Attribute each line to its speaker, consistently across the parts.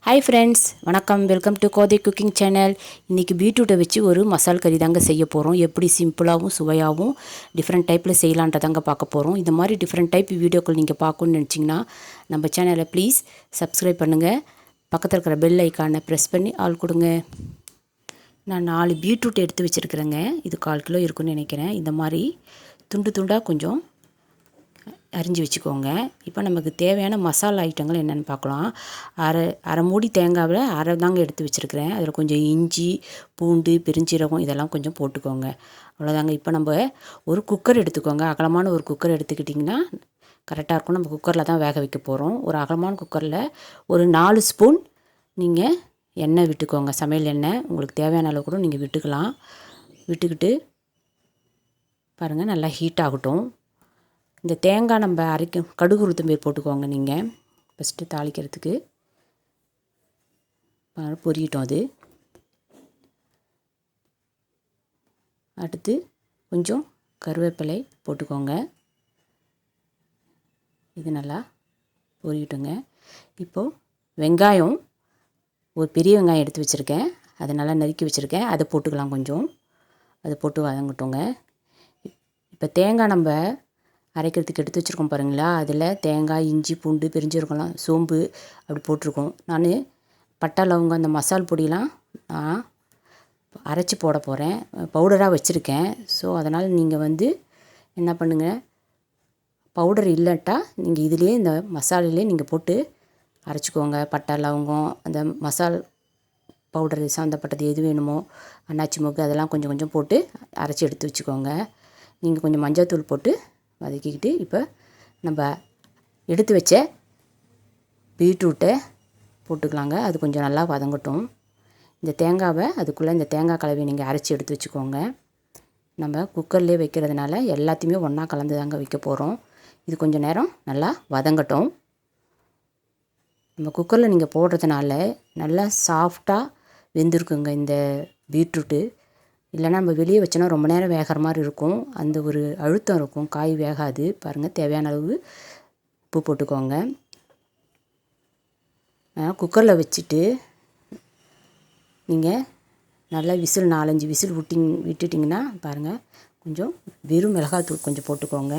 Speaker 1: Hi friends, வணக்கம். Welcome to Kothai cooking channel. இன்றைக்கி பீட்ரூட்டை வச்சு ஒரு மசால் கறி தாங்க செய்ய போகிறோம். எப்படி சிம்பிளாகவும் சுவையாகவும் டிஃப்ரெண்ட் டைப்பில் செய்யலான்றதாங்க பார்க்க போகிறோம். இந்த மாதிரி டிஃப்ரெண்ட் டைப் வீடியோக்கள் நீங்கள் பார்க்கணுன்னு நினச்சிங்கன்னா நம்ம சேனலை ப்ளீஸ் சப்ஸ்கிரைப் பண்ணுங்கள். பக்கத்தில் இருக்கிற பெல் ஐக்கானை ப்ரெஸ் பண்ணி ஆள் கொடுங்க. நான் 4 பீட்ரூட் எடுத்து வச்சுருக்கிறேங்க. இது 1/4 கிலோ இருக்குன்னு நினைக்கிறேன். இந்த மாதிரி துண்டு துண்டாக கொஞ்சம் அரிஞ்சு வச்சுக்கோங்க. இப்போ நமக்கு தேவையான மசாலா ஐட்டங்கள் என்னென்னு பார்க்கலாம். அரை மூடி தேங்காவில் அரை தாங்க எடுத்து வச்சுருக்கிறேன். அதில் கொஞ்சம் இஞ்சி, பூண்டு, பெருஞ்சீரகம் இதெல்லாம் கொஞ்சம் போட்டுக்கோங்க. அவ்வளோதாங்க. இப்போ நம்ம ஒரு குக்கர் எடுத்துக்கோங்க. அகலமான ஒரு குக்கர் எடுத்துக்கிட்டிங்கன்னா கரெக்டாக இருக்கும். நம்ம குக்கரில் தான் வேக வைக்க போகிறோம். ஒரு அகலமான குக்கரில் ஒரு 4 ஸ்பூன் நீங்கள் எண்ணெய் விட்டுக்கோங்க. சமையல் எண்ணெய் உங்களுக்கு தேவையான அளவு கூட நீங்கள் விட்டுக்கலாம். விட்டுக்கிட்டு பாருங்கள், நல்லா ஹீட் ஆகட்டும். இந்த தேங்காய் நம்ம கடுகு உளுத்தம்பயிறு போட்டுக்கோங்க. நீங்கள் ஃபஸ்ட்டு தாளிக்கிறதுக்கு பொரியட்டும். அது அடுத்து கொஞ்சம் கருவேப்பிலை போட்டுக்கோங்க. இது நல்லா பொரியட்டுங்க. இப்போது வெங்காயம், ஒரு பெரிய வெங்காயம் எடுத்து வச்சுருக்கேன். அதை நல்லா நறுக்கி வச்சுருக்கேன். அதை போட்டுக்கலாம். கொஞ்சம் அதை போட்டு வதங்கட்டுங்க. இப்போ தேங்காய் நம்ம அரைக்கிறதுக்கு எடுத்து வச்சுருக்கோம் பாருங்களா. அதில் தேங்காய், இஞ்சி, பூண்டு, பெருஞ்சீரகம்லாம், சோம்பு அப்படி போட்டிருக்கோம். நான் பட்டை, லவங்கம், அந்த மசால் பொடியெலாம் நான் அரைச்சி போட போகிறேன். பவுடராக வச்சுருக்கேன். ஸோ அதனால் நீங்கள் என்ன பண்ணுங்கள், பவுடர் இல்லைட்டா நீங்கள் இதிலே இந்த மசாலையிலே நீங்கள் போட்டு அரைச்சிக்கோங்க. பட்டை, லவங்கம், அந்த மசால் பவுடர் சம்மந்தப்பட்டது எது வேணுமோ, அன்னாச்சி மொக்கு அதெல்லாம் கொஞ்சம் கொஞ்சம் போட்டு அரைச்சி எடுத்து வச்சுக்கோங்க. நீங்கள் கொஞ்சம் மஞ்சள்தூள் போட்டு வதக்கிக்கிட்டு இப்போ நம்ம எடுத்து வச்ச பீட்ரூட்டை போட்டுக்கலாங்க. அது கொஞ்சம் நல்லா வதங்கட்டும். இந்த தேங்காவை அதுக்குள்ளே இந்த தேங்காய் கலவையை நீங்கள் அரைச்சி எடுத்து வச்சுக்கோங்க. நம்ம குக்கர்லேயே வைக்கிறதுனால எல்லாத்தையுமே ஒன்றா கலந்து தாங்க வைக்க போகிறோம். இது கொஞ்சம் நேரம் நல்லா வதங்கட்டும். நம்ம குக்கரில் நீங்கள் போடுறதுனால நல்லா சாஃப்டாக வெந்திருக்குங்க இந்த பீட்ரூட்டு. இல்லைனா நம்ம வெளியே வச்சோன்னா ரொம்ப நேரம் வேகிற மாதிரி இருக்கும். அந்த ஒரு அழுத்தம் இருக்கும், காய் வேகாது. பாருங்கள், தேவையான அளவு உப்பு போட்டுக்கோங்க. குக்கரில் வச்சுட்டு நீங்கள் நல்லா விசில் 4-5 விசில் விட்டுட்டிங்கன்னா பாருங்கள், கொஞ்சம் வெறும் மிளகாத்தூள் கொஞ்சம் போட்டுக்கோங்க.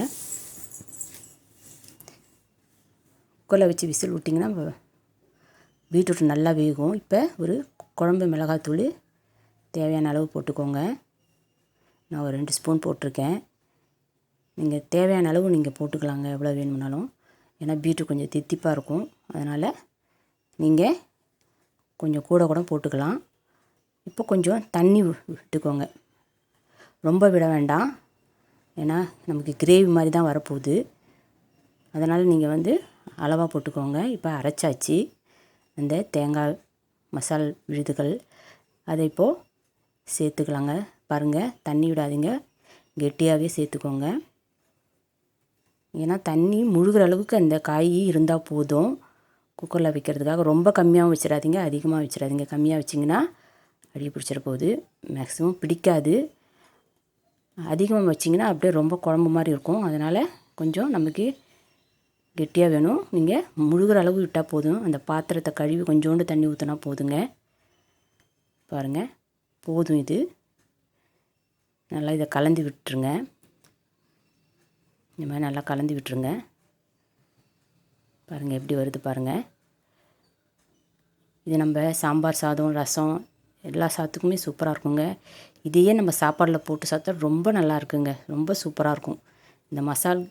Speaker 1: குக்கரில் வச்சு விசில் விட்டிங்கன்னா பீட்ரூட் நல்லா வேகும். இப்போ ஒரு குழம்பு மிளகாத்தூள் தேவையான அளவு போட்டுக்கோங்க. நான் ஒரு 2 ஸ்பூன் போட்டிருக்கேன். நீங்கள் தேவையான அளவு நீங்கள் போட்டுக்கலாங்க, எவ்வளோ வேணும்னாலும். ஏன்னா பீட்ரூட் கொஞ்சம் தித்திப்பாக இருக்கும். அதனால் நீங்கள் கொஞ்சம் கூட போட்டுக்கலாம். இப்போ கொஞ்சம் தண்ணி விட்டுக்கோங்க. ரொம்ப விட வேண்டாம், ஏன்னா நமக்கு கிரேவி மாதிரி தான் வரப்போகுது. அதனால் நீங்கள் அளவாக போட்டுக்கோங்க. இப்போ அரைச்சாச்சு அந்த தேங்காய் மசால் விழுதுகள். அதை இப்போது சேர்த்துக்கலாங்க. பாருங்கள், தண்ணி விடாதீங்க, கெட்டியாகவே சேர்த்துக்கோங்க. ஏன்னா தண்ணி முழுகிற அளவுக்கு அந்த காய் இருந்தால் போதும். குக்கரில் வைக்கிறதுக்காக ரொம்ப கம்மியாகவும் வச்சிடாதீங்க, அதிகமாக வச்சிடாதீங்க. கம்மியாக வச்சிங்கன்னா அடி பிடிச்சிட போகுது, மேக்ஸிமம் பிடிக்காது. அதிகமாக வச்சிங்கன்னா அப்படியே ரொம்ப குழம்பு மாதிரி இருக்கும். அதனால் கொஞ்சம் நமக்கு கெட்டியாக வேணும். நீங்கள் முழுகிற அளவு விட்டால் போதும். அந்த பாத்திரத்தை கழுவி கொஞ்சோண்டு தண்ணி ஊற்றினா போதுங்க. பாருங்கள், போதும். இது நல்லா இதை கலந்து விட்டுருங்க. இந்த மாதிரி நல்லா கலந்து விட்டுருங்க. பாருங்கள் எப்படி வருது பாருங்கள். இது நம்ம சாம்பார் சாதம், ரசம் எல்லா சாதத்துக்குமே சூப்பராக இருக்குங்க. இதையே நம்ம சாப்பாடில் போட்டு சாப்பிட்டா ரொம்ப நல்லா இருக்குங்க, ரொம்ப சூப்பராக இருக்கும். இந்த மசால்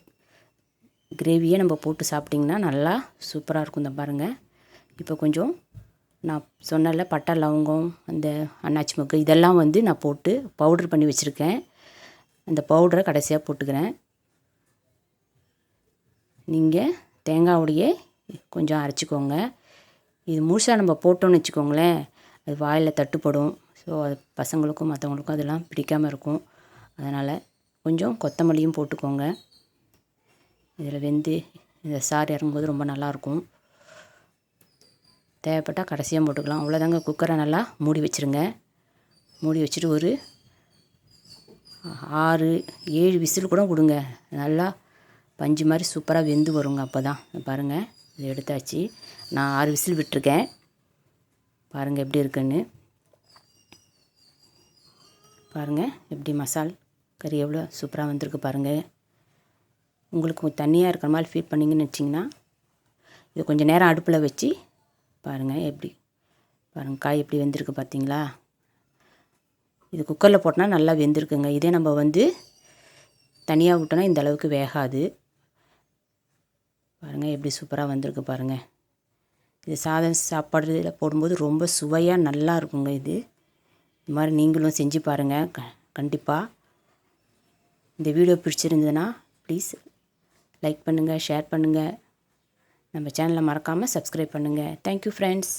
Speaker 1: கிரேவியே நம்ம போட்டு சாப்பிட்டிங்கன்னா நல்லா சூப்பராக இருக்கும். இந்த பாருங்கள், இப்போ கொஞ்சம் நான் சொன்னல பட்டை, லவங்கம், அந்த அன்னாச்சி மொக்கு இதெல்லாம் நான் போட்டு பவுடர் பண்ணி வச்சுருக்கேன். அந்த பவுடரை கடைசியாக போட்டுக்கிறேன். நீங்கள் தேங்காயோடையே கொஞ்சம் அரைச்சிக்கோங்க. இது முழுசாக நம்ம போட்டோன்னு வச்சுக்கோங்களேன், அது வாயில் தட்டுப்படும். ஸோ அது பசங்களுக்கும் மற்றவங்களுக்கும் அதெல்லாம் பிடிக்காமல் இருக்கும். அதனால் கொஞ்சம் கொத்தமல்லியும் போட்டுக்கோங்க. இதில் இந்த சாறு இறங்கும்போது ரொம்ப நல்லாயிருக்கும். தேவைப்பட்டால் கடைசியாக போட்டுக்கலாம். அவ்வளோதாங்க. குக்கரை நல்லா மூடி வச்சுருங்க. மூடி வச்சுட்டு ஒரு 6-7 விசில் கூட விடுங்க. நல்லா பஞ்சு மாதிரி சூப்பராக வெந்து வருங்க. அப்போ தான் பாருங்கள், இதை எடுத்தாச்சு. நான் 6 விசில் விட்டுருக்கேன். பாருங்கள் எப்படி இருக்குன்னு. பாருங்கள் எப்படி மசால் கறி எவ்வளோ சூப்பராக வந்திருக்கு பாருங்கள். உங்களுக்கு தண்ணியாக இருக்கிற மாதிரி ஃபீல் பண்ணிங்கன்னு வச்சிங்கன்னா இது கொஞ்சம் நேரம் அடுப்பில் வச்சு பாருங்கள் எப்படி பாருங்கள் காய் எப்படி வெந்திருக்கு பார்த்தீங்களா. இது குக்கரில் போட்டோன்னா நல்லா வெந்திருக்குங்க. இதே நம்ம தனியாக விட்டோன்னா இந்த அளவுக்கு வேகாது. பாருங்கள் எப்படி சூப்பராக வந்திருக்கு பாருங்கள். இது சாப்பாடுல போடும்போது ரொம்ப சுவையாக நல்லா இருக்குங்க. இது மாதிரி நீங்களும் செஞ்சு பாருங்கள் கண்டிப்பாக. இந்த வீடியோ பிடிச்சிருந்ததுன்னா ப்ளீஸ் லைக் பண்ணுங்கள், ஷேர் பண்ணுங்கள். நம்ம சேனலை மறக்காமல் சப்ஸ்கிரைப் பண்ணுங்கள். Thank you friends.